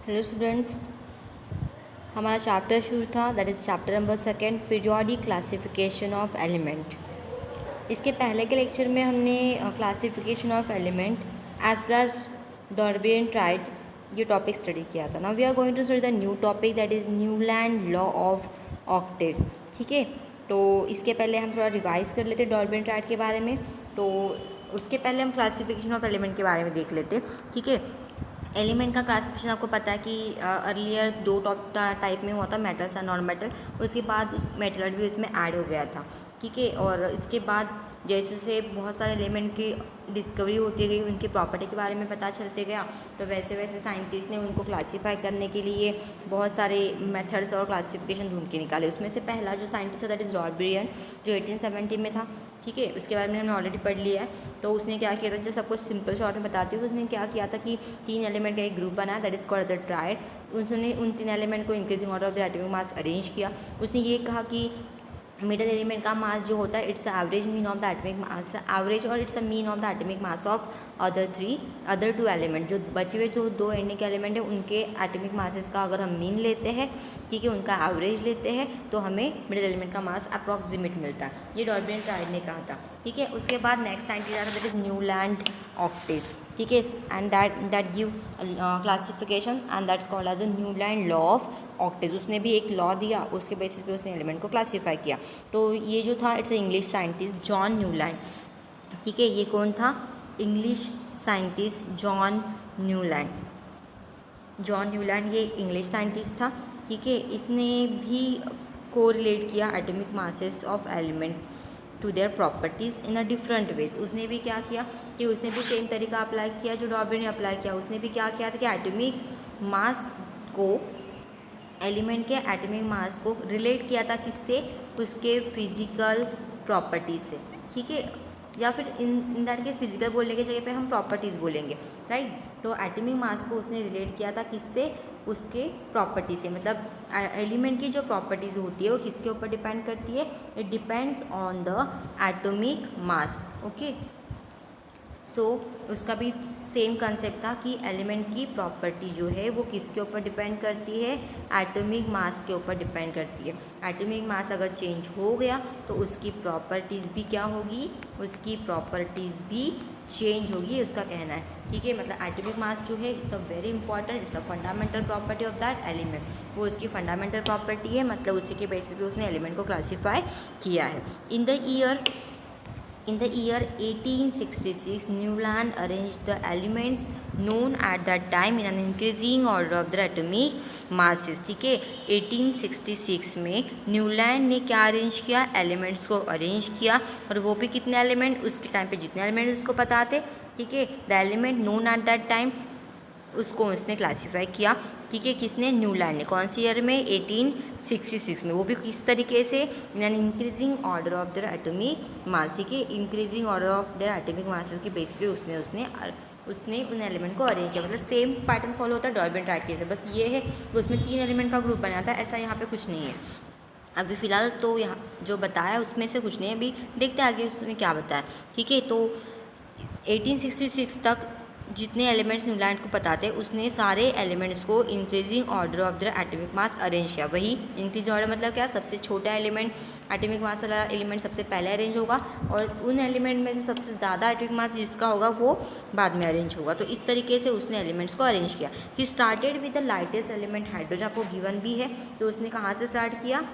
Hello students, हमारा chapter शुरू था, that is chapter number 2 periodic classification of element. इसके पहले के लेक्चर में हमने classification of element as well as Dolby and triad ये टॉपिक स्टडी किया था। Now we are going to study the new topic that is Newland law of octaves. ठीक है, तो इसके पहले हम थोड़ा रिवाइज कर लेते डॉल्बी एंड ट्राइड के बारे में। तो उसके पहले हम क्लासिफिकेशन ऑफ एलिमेंट के बारे में देख लेते। ठीक है, एलिमेंट का क्लासिफिकेशन आपको पता है कि अर्लियर दो टाइप में हुआ था, मेटल्स एंड नॉन मेटल। उसके बाद उस मेटल भी उसमें ऐड हो गया था। ठीक है, और इसके बाद जैसे से बहुत सारे एलिमेंट की डिस्कवरी होती गई, उनकी प्रॉपर्टी के बारे में पता चलते गया, तो वैसे वैसे साइंटिस्ट ने उनको क्लासीफाई करने के लिए बहुत सारे मेथड्स और क्लासिफिकेशन ढूंढ के निकाले। उसमें से पहला जो साइंटिस्ट है दैट इज़ डॉल्बी, जो 1870 में था। ठीक है, उसके बारे में हमने ऑलरेडी पढ़ लिया है। तो उसने क्या किया था, जैसे सबको सिंपल शॉर्ट में बताती हूँ, उसने क्या किया था कि 3 एलिमेंट का एक ग्रुप बनाया that is called as a triad. उसने उन 3 एलिमेंट को increasing order of the atomic mass arrange किया। उसने ये कहा कि मिडल एलिमेंट का मास जो होता है it's average mean of the atomic mass, average और it's a mean of the atomic mass of other two element. जो बचे हुए जो 2 एंडिंग के एलिमेंट है उनके एटॉमिक मासेस का अगर हम मीन लेते हैं, ठीक है, उनका एवरेज लेते हैं, तो हमें मिडल एलिमेंट का मास अप्रॉक्सीमेट मिलता है। ये डॉल्बी एंड ट्राइड ने कहा था। ठीक है, उसके बाद नेक्स्ट साइंटिस्ट आता है दैट इज न्यूलैंड ऑक्टेव्स। ठीक है, and that give classification and that's called as a Newland law of octaves. उसने भी एक लॉ दिया, उसके बेसिस पे उसने एलिमेंट को क्लासीफाई किया। तो ये जो था it's English scientist John Newland. ठीक है, ये कौन था? English scientist John Newland. John Newland ये इंग्लिश साइंटिस्ट था। ठीक है, इसने भी कोरिलेट किया atomic masses of element to their properties in a different ways. उसने भी क्या किया कि उसने भी सेम तरीका अप्लाई किया जो डॉल्बी ने अप्लाई किया। उसने भी क्या किया था कि एटॉमिक मास को, एलिमेंट के एटॉमिक मास को रिलेट किया था किससे? उसके फिजिकल प्रॉपर्टीज से। ठीक है, या फिर इन दैट केस फिजिकल बोलने की जगह पे हम प्रॉपर्टीज़ बोलेंगे, राइट। तो एटॉमिक मास को उसने रिलेट किया था किससे? उसके प्रॉपर्टी से। मतलब एलिमेंट की जो प्रॉपर्टीज़ होती है वो किसके ऊपर डिपेंड करती है? It depends on the atomic mass. Okay, so उसका भी सेम कंसेप्ट था कि एलिमेंट की प्रॉपर्टी जो है वो किसके ऊपर डिपेंड करती है? एटॉमिक मास के ऊपर डिपेंड करती है। एटॉमिक मास अगर चेंज हो गया तो उसकी प्रॉपर्टीज़ भी क्या होगी? उसकी प्रॉपर्टीज़ भी चेंज होगी, उसका कहना है। ठीक है, मतलब एटॉमिक मास जो है it's a very important, it's a fundamental property of that element. वो उसकी फंडामेंटल प्रॉपर्टी है, मतलब उसी के बेसिस पे उसने एलिमेंट को क्लासीफाई किया है। In the year 1866, Newland arranged the elements known at that time in an increasing order of their atomic masses. ठीक है, 1866 में न्यूलैंड ने क्या अरेंज किया? एलिमेंट्स को अरेंज किया, और वो भी कितने एलिमेंट? उसके टाइम पे जितने एलिमेंट उसको पता थे, ठीक है, the element known at that time, उसको उसने क्लासीफाई किया। ठीक है, किसने? न्यूलैंड ने। कौन सी ईयर में? 1866 में। वो भी किस तरीके से? इन an increasing order of their atomic mass. ठीक है, increasing order of their atomic masses के बेस पे उसने उन एलिमेंट को अरेंज किया। मतलब सेम पैटर्न फॉलो होता है डॉल्बी एंड ट्राइड के, बस ये है कि उसमें 3 एलिमेंट का ग्रुप बनाया था। ऐसा यहाँ पे कुछ नहीं है अभी फ़िलहाल। तो यहाँ जो बताया उसमें से कुछ नहीं है, अभी देखते हैं आगे उसने क्या बताया। ठीक है, तो 1866 तक जितने एलिमेंट्स न्यूलैंड को पता थे उसने सारे एलिमेंट्स को increasing order of the atomic mass arrange किया। वही इंक्रीजिंग ऑर्डर मतलब क्या? सबसे छोटा एलिमेंट, एटॉमिक मास वाला एलिमेंट सबसे पहले अरेंज होगा, और उन एलिमेंट में से सबसे ज़्यादा एटॉमिक मास जिसका होगा वो बाद में अरेंज होगा। तो इस तरीके से उसने एलिमेंट्स को अरेंज किया। He started with the lightest element hydrogen, आपको गिवन भी है। तो उसने कहाँ से स्टार्ट किया?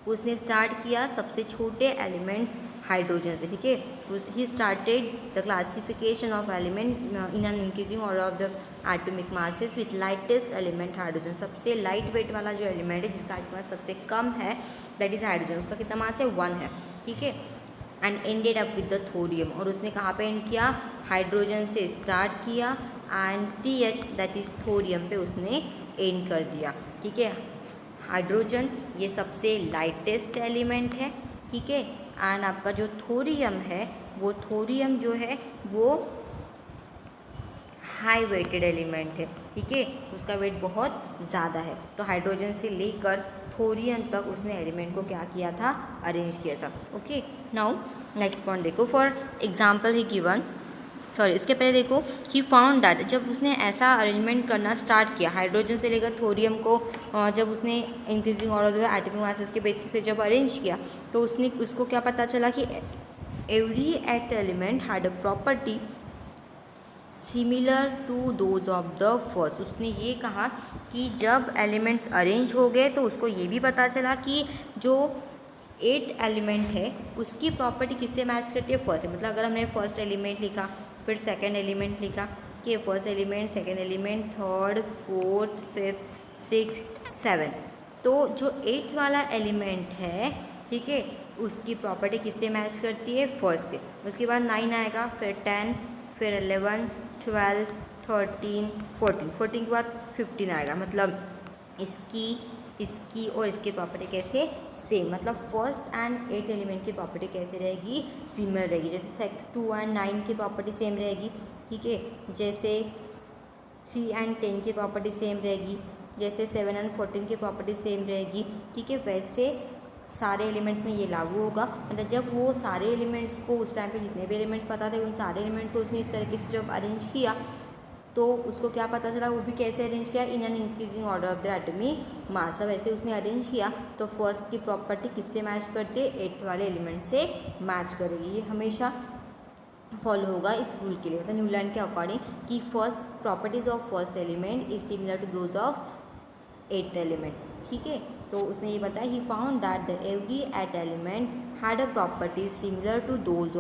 उसने स्टार्ट किया सबसे छोटे एलिमेंट्स हाइड्रोजन से। ठीक है, he started the classification of element in an increasing order of the atomic masses with lightest element hydrogen. सबसे लाइट वेट वाला जो एलिमेंट है जिसका एटॉमिक मास सबसे कम है दैट इज हाइड्रोजन। उसका कितना मास है? 1 है। ठीक है, and ended up with the thorium. और उसने कहाँ पे एंड किया? हाइड्रोजन से स्टार्ट किया and TH that is thorium पे उसने एंड कर दिया। ठीक है, हाइड्रोजन ये सबसे लाइटेस्ट एलिमेंट है। ठीक है, एंड आपका जो थोरियम है वो थोरियम जो है वो हाई वेटेड एलिमेंट है। ठीक है, उसका वेट बहुत ज़्यादा है। तो हाइड्रोजन से लेकर थोरियम तक उसने एलिमेंट को क्या किया था? अरेंज किया था। ओके, नाउ नेक्स्ट पॉइंट देखो। फॉर एग्जाम्पल ही गिवन इसके पहले देखो, ही फाउंड दैट, जब उसने ऐसा अरेंजमेंट करना स्टार्ट किया हाइड्रोजन से लेकर थोरियम को, जब उसने increasing order of atomic masses के बेसिस पे जब अरेंज किया, तो उसको क्या पता चला कि every eight element had a property similar to those of the first. उसने ये कहा कि जब एलिमेंट्स अरेंज हो गए तो उसको ये भी पता चला कि जो 8 एलिमेंट है उसकी प्रॉपर्टी किससे मैच करती है, फर्स्ट से। मतलब अगर हमने फर्स्ट एलिमेंट लिखा, फिर सेकंड एलिमेंट लिखा कि first element, second element, third, fourth, fifth, six, seven, तो जो 8 वाला एलिमेंट है, ठीक है, उसकी प्रॉपर्टी किससे मैच करती है, फर्स्ट से। उसके बाद 9 आएगा, फिर 10, फिर 11, 12, 13, 14 के बाद 15 आएगा। मतलब इसकी और इसकी प्रॉपर्टी कैसे, सेम। मतलब फर्स्ट एंड 8 एलिमेंट की प्रॉपर्टी कैसे रहेगी, सिमिलर रहेगी। जैसे 2 एंड 9 की प्रॉपर्टी सेम रहेगी, ठीक है। जैसे 3 एंड 10 की प्रॉपर्टी सेम रहेगी, जैसे 7 एंड 14 की प्रॉपर्टी सेम रहेगी, ठीक है। वैसे सारे एलिमेंट्स में ये लागू होगा। मतलब जब वो सारे एलिमेंट्स को, उस टाइम पे जितने भी एलिमेंट्स पता थे, उन सारे एलिमेंट्स को उसने इस तरीके से जब अरेंज किया, तो उसको क्या पता चला, वो भी कैसे अरेंज किया, इन an increasing order of the atomic मास। वैसे उसने अरेंज किया तो फर्स्ट की प्रॉपर्टी किससे मैच करते, 8 वाले एलिमेंट से मैच करेगी। ये हमेशा फॉलो होगा इस रूल के लिए, मतलब न्यूलैंड के अकॉर्डिंग, कि first properties of first element is similar to those of 8th element, ठीक है। तो उसने ये बताया, he found that the every eight element had a property similar to those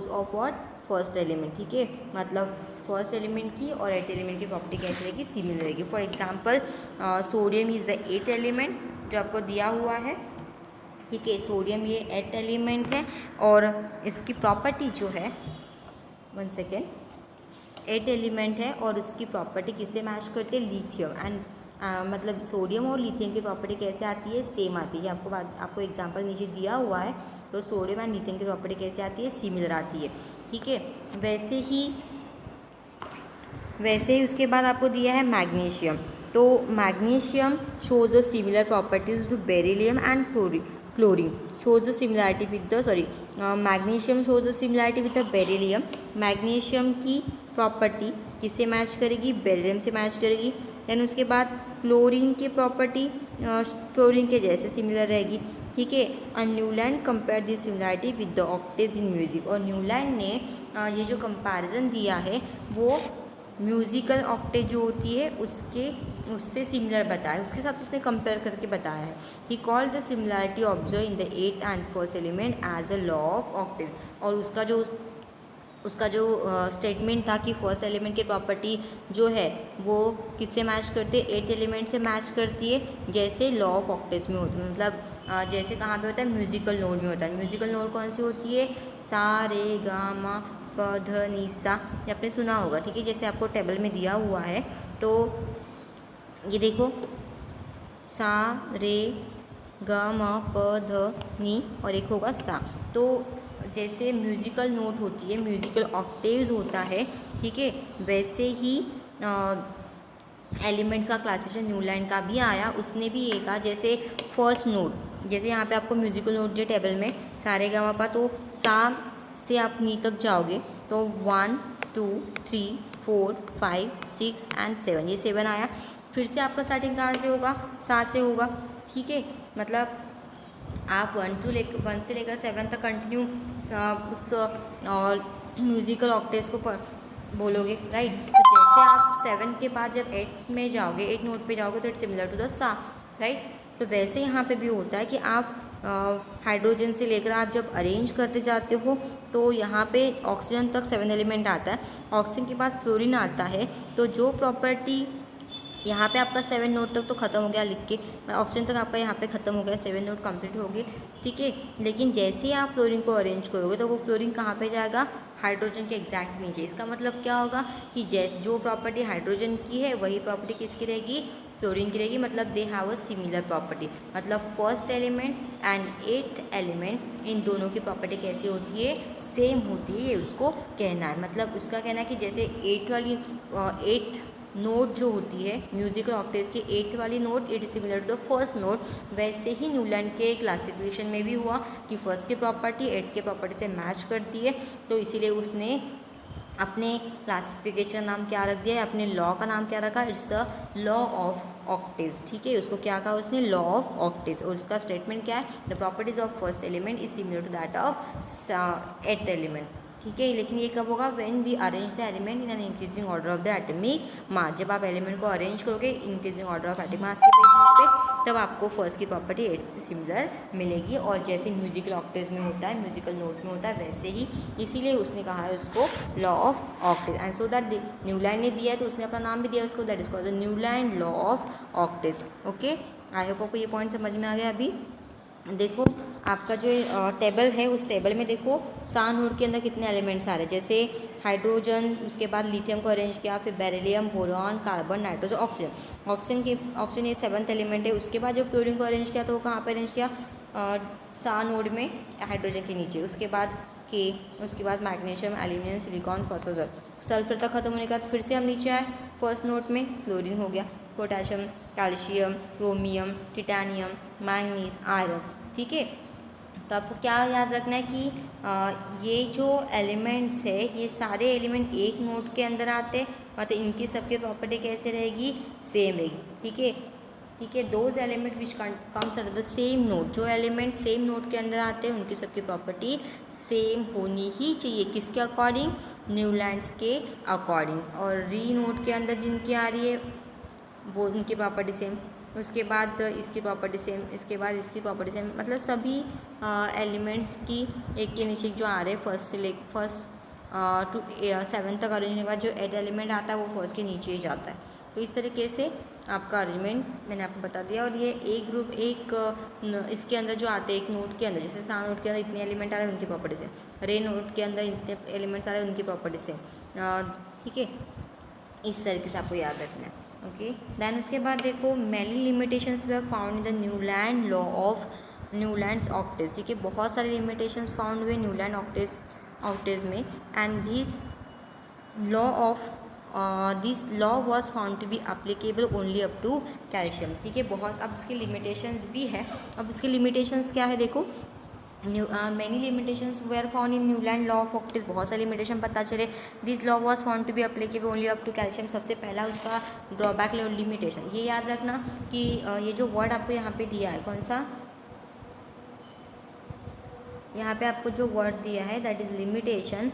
of what, first element, ठीक है। मतलब फर्स्ट एलिमेंट की और 8 एलिमेंट की प्रॉपर्टी कैसी रहेगी, सिमिलर रहेगी। For example sodium is the 8th element जो आपको दिया हुआ है, ठीक है। सोडियम ये 8th एलिमेंट है और इसकी प्रॉपर्टी जो है, 1 सेकेंड, 8 एलिमेंट है और उसकी प्रॉपर्टी किससे मैच करते हैं, लिथियम। एंड मतलब सोडियम और लिथियम की प्रॉपर्टी कैसे आती है, सेम आती है। आपको एग्जांपल नीचे दिया हुआ है, तो सोडियम एंड लिथियम की प्रॉपर्टी कैसे आती है, सिमिलर आती है, ठीक है। वैसे ही उसके बाद आपको दिया है मैग्नीशियम। तो magnesium shows a similar properties to beryllium and chlorine, shows a similarity with the magnesium shows a similarity with the beryllium. Magnesium की प्रॉपर्टी किससे मैच करेगी, बेरिलियम से मैच करेगी। देन उसके बाद क्लोरीन की प्रॉपर्टी फ्लोरीन के जैसे सिमिलर रहेगी, ठीक है। और Newland compare this similarity with the octaves in music. और न्यूलैंड ने ये जो कंपैरिजन दिया है वो म्यूज़िकल ऑक्टेव जो होती है उससे सिमिलर बताया, उसके साथ उसने कंपेयर करके बताया है। He called the similarity observe in the 8th and first element as a law of octave. और उसका जो स्टेटमेंट था कि फर्स्ट एलिमेंट की प्रॉपर्टी जो है वो किससे मैच करती है, 8 एलिमेंट से मैच करती है, जैसे लॉ ऑफ ऑक्टेव्स में होती है। मतलब जैसे कहाँ पे होता है, म्यूजिकल नोट में होता है। म्यूजिकल नोट कौन सी होती है, सा रे गा मा प ध नि सा, ये आपने सुना होगा, ठीक है। जैसे आपको टेबल में दिया हुआ है, तो ये देखो, सा रे ग म प ध नि और एक होगा सा। तो जैसे म्यूज़िकल नोट होती है, म्यूज़िकल ऑक्टेव्स होता है, ठीक है, वैसे ही एलिमेंट्स का क्लासिफिकेशन न्यूलैंड का भी आया। उसने भी ये कहा, जैसे फर्स्ट नोट, जैसे यहाँ पे आपको म्यूज़िकल नोट दिया टेबल में, सारे गा मा पा, तो सा से आप नी तक जाओगे तो 1 2 3 4 5 6 एंड 7, ये 7 आया। फिर से आपका स्टार्टिंग कहाँ से होगा, सा से होगा, ठीक है। मतलब आप 1 से लेकर 7 तक कंटिन्यू उस म्यूज़िकल ऑक्टेव्स को बोलोगे, राइट। तो जैसे आप 7 के बाद जब 8 में जाओगे, 8 नोट पे जाओगे, तो इट्स सिमिलर टू द सा, राइट। तो वैसे यहाँ पे भी होता है कि आप हाइड्रोजन से लेकर आप जब अरेंज करते जाते हो, तो यहाँ पे ऑक्सीजन तक 7 एलिमेंट आता है, ऑक्सीजन के बाद फ्लोरीन आता है। तो जो प्रॉपर्टी यहाँ पे आपका 7 नोट तक तो ख़त्म हो गया लिख के, ऑक्सीजन तक आपका यहाँ पे ख़त्म हो गया, 7 नोट कंप्लीट हो गए, ठीक है। लेकिन जैसे ही आप फ्लोरीन को अरेंज करोगे तो वो फ्लोरीन कहाँ पे जाएगा, हाइड्रोजन के एग्जैक्ट नीचे। इसका मतलब क्या होगा कि जो प्रॉपर्टी हाइड्रोजन की है वही प्रॉपर्टी किसकी रहेगी, फ्लोरीन की रहेगी। मतलब they have a similar property. मतलब first element and 8th element, इन दोनों की प्रॉपर्टी कैसी होती है, सेम होती है, ये उसको कहना है। मतलब उसका कहना है कि जैसे 8th नोट जो होती है म्यूजिकल ऑक्टेव्स की, 8th वाली note it is similar to the first note, वैसे ही न्यूलैंड के क्लासिफिकेशन में भी हुआ कि फर्स्ट की प्रॉपर्टी 8th के प्रॉपर्टी से मैच करती है। तो इसीलिए उसने अपने क्लासिफिकेशन नाम क्या रख दिया है, अपने लॉ का नाम क्या रखा, it's a law of octaves. ठीक है, उसको क्या कहा उसने, लॉ ऑफ ऑक्टेव्स। और उसका स्टेटमेंट क्या है, the properties of first element is similar to that of eight element. ठीक है, लेकिन ये कब होगा, when we arrange the element in an increasing order of the atomic mass. जब आप एलिमेंट को अरेंज करोगे increasing order of atomic mass के बेसिस पे, तब आपको फर्स्ट की प्रॉपर्टी एट से सिमिलर मिलेगी। और जैसे म्यूजिकल ऑक्टेव्स में होता है, म्यूजिकल नोट में होता है, वैसे ही इसीलिए उसने कहा है उसको law of octaves. And so that Newland ने दिया है तो उसने अपना नाम भी दिया उसको, that is called the Newland law of octaves. Okay, I hope आपको ये पॉइंट समझ में आ गया। अभी देखो आपका जो टेबल है, उस टेबल में देखो सा नोड के अंदर कितने एलिमेंट्स आ रहे हैं। जैसे हाइड्रोजन, उसके बाद लिथियम को अरेंज किया, फिर beryllium, boron, carbon, nitrogen, oxygen. Oxygen ये 7th एलिमेंट है। उसके बाद जब फ्लोरीन को अरेंज किया तो वो कहाँ पर अरेंज किया, सा नोड में, हाइड्रोजन के नीचे। उसके बाद के, उसके बाद magnesium, aluminium, silicon, phosphorus. Sulphur तक खत्म होने के बाद फिर से हम नीचे आए, फर्स्ट नोड में क्लोरीन हो गया, potassium, calcium, chromium, titanium, manganese, iron. ठीक है, तो आपको क्या याद रखना है कि ये जो एलिमेंट्स है, ये सारे एलिमेंट एक नोड के अंदर आते हैं, मतलब इनकी सबकी प्रॉपर्टी कैसे रहेगी, सेम रहेगी। ठीक है, ठीक है, those element which comes under the same node, जो एलिमेंट सेम नोड के अंदर आते हैं उनकी सबकी प्रॉपर्टी सेम होनी ही चाहिए। किसके अकॉर्डिंग, न्यूलैंड्स के अकॉर्डिंग। और री नोड के अंदर जिनकी आ रही है वो उनकी प्रॉपर्टी सेम, उसके बाद इसकी प्रॉपर्टी सेम, इसके बाद इसकी प्रॉपर्टी सेम, मतलब सभी एलिमेंट्स की एक के नीचे जो आ रहे हैं फर्स्ट से फर्स्ट टू 7 तक अरेंज होने के बाद जो 8 एलिमेंट आता है वो फर्स्ट के नीचे ही जाता है। तो इस तरीके से आपका अरेंजमेंट मैंने आपको बता दिया। और ये एक ग्रुप इसके अंदर जो आते हैं एक नोड के अंदर, जैसे सा नोड के अंदर इतने एलिमेंट आ रहे हैं उनकी प्रॉपर्टी से, रे नोड के अंदर इतने एलिमेंट्स आ रहे हैं उनकी प्रॉपर्टी से। ठीक है, इस तरीके से आपको याद रखना है। ओके, देन उसके बाद देखो many limitations were found in the Newland law of Newlands octaves. ठीक है, बहुत सारे लिमिटेशंस फाउंड हुए न्यूलैंड ऑक्टेव्स में। And this law was found to be applicable only up to calcium. ठीक है, बहुत अब उसके लिमिटेशंस भी है। अब उसके लिमिटेशंस क्या है देखो, many limitations were found in Newland law of octaves, बहुत सारे लिमिटेशन पता चले। This law was found to be applicable only up to calcium. सबसे पहला उसका ड्रॉबैक लिमिटेशन, ये याद रखना कि ये जो वर्ड आपको यहाँ पे दिया है, कौन सा, यहाँ पे आपको जो वर्ड दिया है दैट इज़ लिमिटेशन,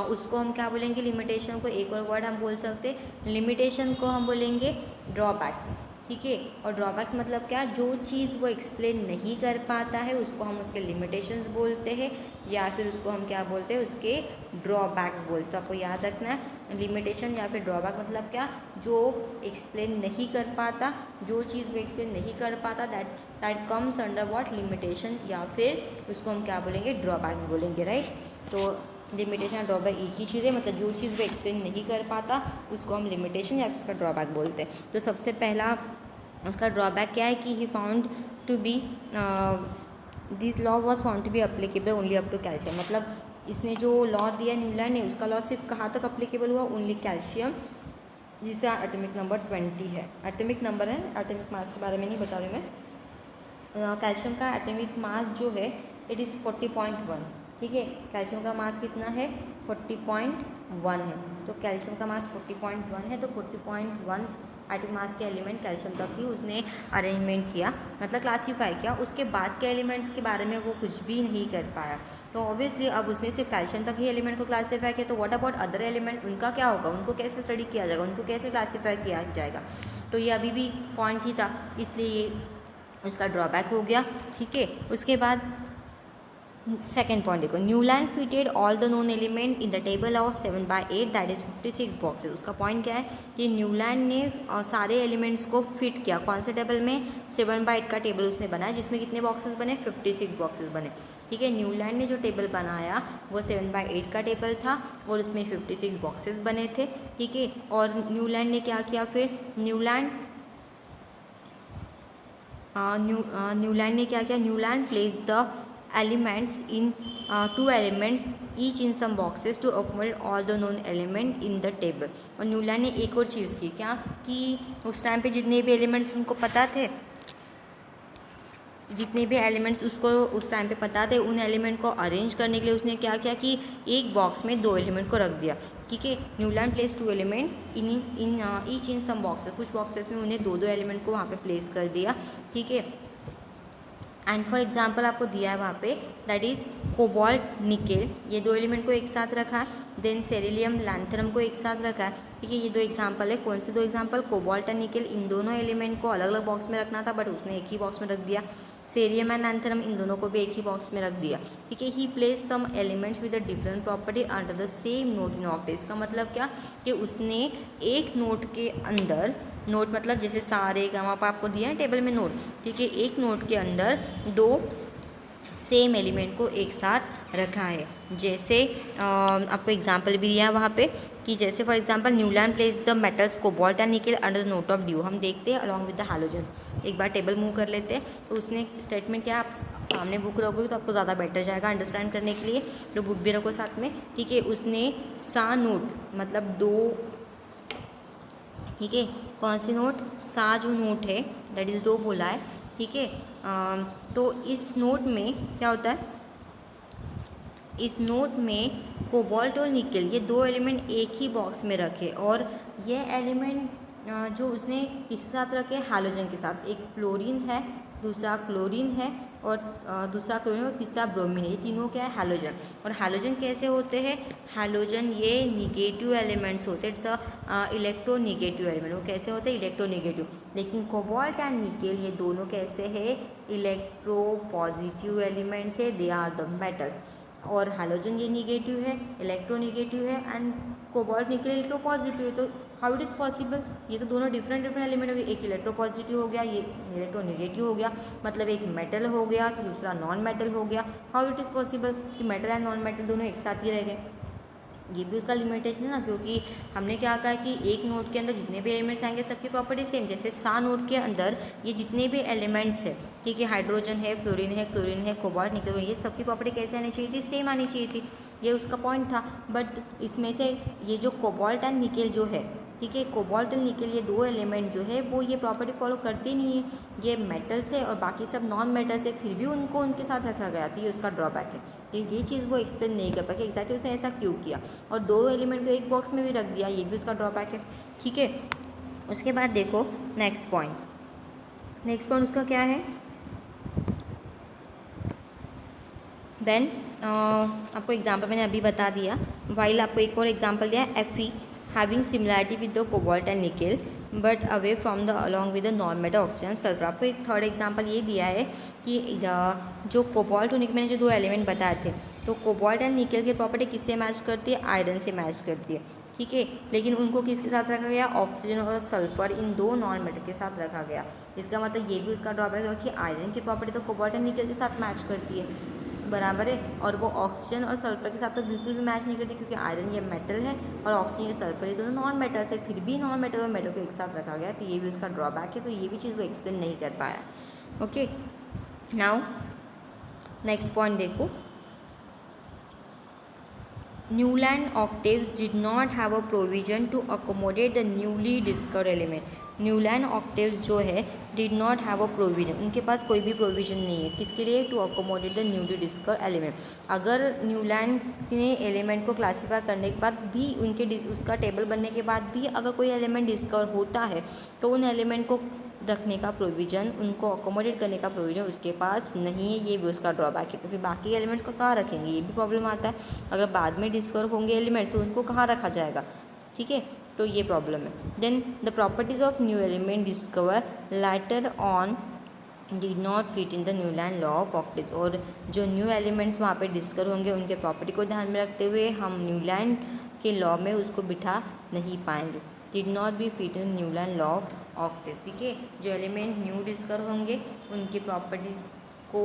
उसको हम क्या बोलेंगे, लिमिटेशन को एक और वर्ड हम बोल सकते हैं, लिमिटेशन को हम बोलेंगे ड्रॉबैक्स। ठीक है, और ड्रॉबैक्स मतलब क्या, जो चीज़ वो एक्सप्लेन नहीं कर पाता है उसको हम उसके लिमिटेशंस बोलते हैं, या फिर उसको हम क्या बोलते हैं, उसके ड्रॉबैक्स बोलते हैं। तो आपको याद रखना है लिमिटेशन या फिर ड्रॉबैक मतलब क्या, जो एक्सप्लेन नहीं कर पाता, जो चीज़ वो एक्सप्लेन नहीं कर पाता, that comes under what, limitation, या फिर उसको हम क्या बोलेंगे, ड्रॉबैक्स बोलेंगे। राइट, तो लिमिटेशन और ड्रॉबैक एक ही चीज़ है, मतलब जो चीज़ वो एक्सप्लेन नहीं कर पाता उसको हम लिमिटेशन या फिर उसका ड्रॉबैक बोलते हैं। तो सबसे पहला उसका ड्रॉबैक क्या है कि he found to be this law was found to be applicable only up to calcium, मतलब इसने जो लॉ दिया न्यूलैंड ने, उसका लॉ सिर्फ कहाँ तक अप्लीकेबल हुआ, ओनली कैल्शियम, जिसका एटॉमिक नंबर 20 है। एटॉमिक नंबर है, एटॉमिक मास के बारे में नहीं बता रही मैं। कैल्शियम का एटॉमिक मास जो है इट इज़ 40.1। ठीक है, कैल्शियम का मास कितना है, 40.1 है। तो कैल्शियम का मास 40.1 है, तो 40.1 एटॉमिक मास के एलिमेंट कैल्शियम तक ही उसने अरेंजमेंट किया, मतलब क्लासीफाई किया। उसके बाद के एलिमेंट्स के बारे में वो कुछ भी नहीं कर पाया। तो ऑब्वियसली अब उसने सिर्फ कैल्शियम तक ही एलिमेंट को क्लासीफाई किया, तो व्हाट अबाउट अदर एलिमेंट, उनका क्या होगा, उनको कैसे स्टडी किया जाएगा, उनको कैसे क्लासीफाई किया जाएगा। तो ये अभी भी पॉइंट ही था, इसलिए ये उसका ड्रॉबैक हो गया। ठीक है, उसके बाद सेकेंड पॉइंट देखो, Newland fitted all the known element in the table of 7/8 that is 56 boxes. उसका पॉइंट क्या है कि न्यूलैंड ने सारे एलिमेंट्स को फिट किया, कौन से टेबल में, 7/8 का टेबल उसने बनाया, जिसमें कितने बॉक्सेस बने, 56 बॉक्सेस बने। ठीक है, न्यूलैंड ने जो टेबल बनाया वो 7/8 का टेबल था और उसमें 56 बॉक्सेस बने थे। ठीक है, और न्यूलैंड ने क्या किया फिर, न्यूलैंड ने क्या किया, Newland place the elements in 2 elements each in some boxes to accommodate all the known element in the table। और न्यूलैंड ने एक और चीज़ की, क्या कि उस टाइम पे जितने भी एलिमेंट्स उनको पता थे जितने भी एलिमेंट्स उसको उस टाइम पे पता थे, उन एलिमेंट को अरेंज करने के लिए उसने क्या किया कि एक बॉक्स में 2 एलिमेंट को रख दिया। ठीक है, Newland place 2 element in each in some boxes, कुछ बॉक्सेस में उन्हें 2 एलिमेंट को वहाँ पे प्लेस कर दिया। ठीक है, एंड फॉर एग्जांपल आपको दिया है वहाँ पे दैट इज़ कोबाल्ट निकेल, ये 2 एलिमेंट को एक साथ रखा है। देन सेरिलियम लैंथरम को एक साथ रखा है। ठीक है, ये 2 एग्जांपल है। कौन से 2 एग्जांपल? कोबाल्ट एंड निकेल, इन दोनों एलिमेंट को अलग अलग बॉक्स में रखना था बट उसने एक ही बॉक्स में रख दिया। सेरियम एंड लैंथरम, इन दोनों को भी एक ही बॉक्स में रख दिया। ठीक है, he place some elements with a different property under the same note in octave. इसका मतलब क्या कि उसने एक नोट के अंदर, नोट मतलब जैसे सारे गामा पर आपको दिया है टेबल में नोट। ठीक है, एक नोट के अंदर 2 सेम एलिमेंट को एक साथ रखा है। जैसे आपको एग्जांपल भी दिया है वहाँ पे कि जैसे for example Newland place the metals cobalt and nickel under the note of do. हम देखते हैं अलॉन्ग विद द हैलोजन्स। एक बार टेबल मूव कर लेते हैं तो उसने स्टेटमेंट क्या, आप सामने बुक रखोगे तो आपको ज़्यादा बेटर जाएगा अंडरस्टैंड करने के लिए, तो बुक भी रखो साथ में। ठीक है, उसने सा नोट मतलब 2, ठीक है, कौन सी नोट? सा जो नोट है दैट इज़ 2 बोला है। ठीक है, तो इस नोट में क्या होता है, इस नोट में कोबाल्ट और निकेल ये 2 एलिमेंट एक ही बॉक्स में रखे और ये एलिमेंट जो उसने किसके साथ रखे? हैलोजन के साथ। एक फ्लोरीन है, दूसरा क्लोरीन है और दूसरा क्लोरीन और तीसरा ब्रोमीन है। ये तीनों क्या है? हैलोजन। और हैलोजन कैसे होते हैं? हैलोजन ये निगेटिव एलिमेंट्स होते हैं, इट्स इलेक्ट्रोनिगेटिव एलिमेंट। वो कैसे होते हैं? इलेक्ट्रोनिगेटिव। लेकिन कोबाल्ट एंड निकेल ये दोनों कैसे है? इलेक्ट्रो पॉजिटिव एलिमेंट्स है, दे आर द मेटल्स। और हैलोजन ये निगेटिव है, इलेक्ट्रोनिगेटिव है, and cobalt nickel electro positive है। तो हाउ इट इज़ पॉसिबल? ये तो दोनों डिफरेंट एलिमेंट हो गए, एक इलेक्ट्रो पॉजिटिव हो गया, ये इलेक्ट्रोनिगेटिव हो गया, मतलब एक मेटल हो गया तो दूसरा नॉन मेटल हो गया। हाउ इट इज़ पॉसिबल कि मेटल एंड नॉन मेटल दोनों एक साथ ही रह गए? ये भी उसका लिमिटेशन है ना, क्योंकि हमने क्या कहा कि एक नोड के अंदर जितने भी एलिमेंट्स आएंगे सबकी प्रॉपर्टी सेम। जैसे सा नोड के अंदर ये जितने भी एलिमेंट्स है, ठीक है, हाइड्रोजन है, फ्लोरीन है, क्लोरीन है, कोबाल्ट निकल, ये सबकी प्रॉपर्टी कैसे आनी चाहिए थी? सेम आनी चाहिए थी। ये उसका पॉइंट था। बट इसमें से ये जो कोबाल्ट एंड निकेल जो है, ठीक है, कोबाल्ट एंड निकेल ये 2 एलिमेंट जो है वो ये प्रॉपर्टी फॉलो करते नहीं है। ये मेटल्स है और बाकी सब नॉन मेटल्स है, फिर भी उनको उनके साथ रखा गया, तो ये उसका ड्रॉबैक है। तो ये चीज़ वो एक्सप्लेन नहीं कर पाए कि एग्जैक्टली उसने ऐसा क्यों किया, और 2 एलिमेंट को एक बॉक्स में भी रख दिया, ये भी उसका ड्रॉबैक है। ठीक है, उसके बाद देखो नेक्स्ट पॉइंट उसका क्या है? देन आपको एग्जाम्पल मैंने अभी बता दिया। वाइल आपको एक और एग्जाम्पल दिया है, Fe having similarity with the cobalt and nickel but away from the along with the non metal oxygen sulphur. आपको एक थर्ड एग्जाम्पल ये दिया है कि जो कोबाल्ट और निकेल, मैंने जो 2 एलिमेंट बताए थे, तो कोबाल्ट एंड निकेल की प्रॉपर्टी किससे मैच करती है? आयरन से मैच करती है। ठीक है, लेकिन उनको किसके साथ रखा गया? ऑक्सीजन और सल्फर, इन 2 नॉन मेटल के साथ रखा गया। इसका मतलब ये भी उसका ड्रॉबैक है कि आयरन की प्रॉपर्टी तो कोबाल्ट एंड निकेल के साथ मैच करती है, बराबर है, और वो ऑक्सीजन और सल्फर के साथ तो बिल्कुल भी मैच नहीं करती, क्योंकि आयरन ये मेटल है और ऑक्सीजन ये सल्फर, ये दोनों नॉन मेटल्स है। फिर भी नॉन मेटल और मेटल को एक साथ रखा गया, तो ये भी उसका ड्रॉबैक है। तो ये भी चीज़ वो एक्सप्लेन नहीं कर पाया। ओके, नाउ नेक्स्ट पॉइंट देखो, Newland octaves did not have a provision to accommodate the newly discovered element. Newland octaves जो है did not have a provision, उनके पास कोई भी प्रोविज़न नहीं है किसके लिए? to accommodate the newly discovered element. अगर न्यूलैंड ने एलिमेंट को क्लासीफाई करने के बाद भी उसका टेबल बनने के बाद भी अगर कोई एलिमेंट डिस्कवर होता है तो उन एलिमेंट को रखने का प्रोविज़न, उनको अकोमोडेट करने का प्रोविज़न उसके पास नहीं है। ये भी उसका ड्रॉबैक है, क्योंकि बाकी एलिमेंट्स को कहाँ रखेंगे, ये भी प्रॉब्लम आता है। अगर बाद में डिस्कवर होंगे एलिमेंट्स तो उनको कहाँ रखा जाएगा? ठीक है, तो ये प्रॉब्लम है। Then the properties of new element discover later on did not fit in the Newland law of octaves. और जो न्यू एलिमेंट्स वहाँ पे डिस्कवर होंगे उनके प्रॉपर्टी को ध्यान में रखते हुए हम न्यूलैंड के लॉ में उसको बिठा नहीं पाएंगे। Did not be fit in Newland law of octaves. ठीक है, जो एलिमेंट न्यू डिस्कवर होंगे उनकी प्रॉपर्टीज़ को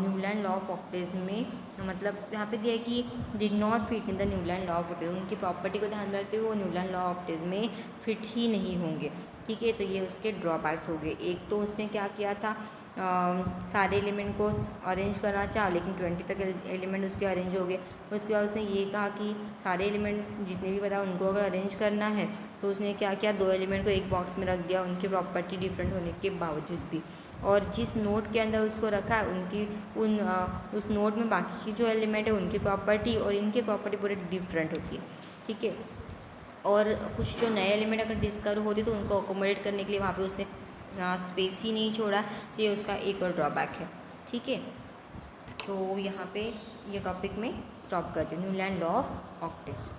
न्यूलैंड लॉ ऑफ ऑक्टेव्स में, मतलब यहाँ पे दिया है कि did not fit in the Newland law of octaves, उनकी प्रॉपर्टी को ध्यान में रखते हुए वो न्यूलैंड लॉ ऑफ ऑक्टेव्स में फिट ही नहीं होंगे। ठीक है, तो ये उसके ड्रॉबैक्स हो गए। एक तो उसने क्या किया था सारे एलिमेंट को अरेंज करना चाहा, लेकिन 20 तक एलिमेंट उसके अरेंज हो गए। उसके बाद उसने ये कहा कि सारे एलिमेंट जितने भी बताया उनको अगर अरेंज करना है तो उसने क्या किया, 2 एलिमेंट को एक बॉक्स में रख दिया, उनकी प्रॉपर्टी डिफरेंट होने के बावजूद भी। और जिस नोड के अंदर उसको रखा है उस नोड में बाकी की जो एलिमेंट है उनकी प्रॉपर्टी और इनकी प्रॉपर्टी पूरी डिफरेंट होती है, ठीक है। और कुछ जो नए एलिमेंट अगर डिस्कवर होते तो उनको अकोमोडेट करने के लिए वहाँ पे उसने स्पेस ही नहीं छोड़ा, ये उसका एक और ड्रॉबैक है, ठीक है। तो यहाँ पे ये टॉपिक में स्टॉप करती हूँ, न्यूलैंड लॉ ऑफ ऑक्टेट्स।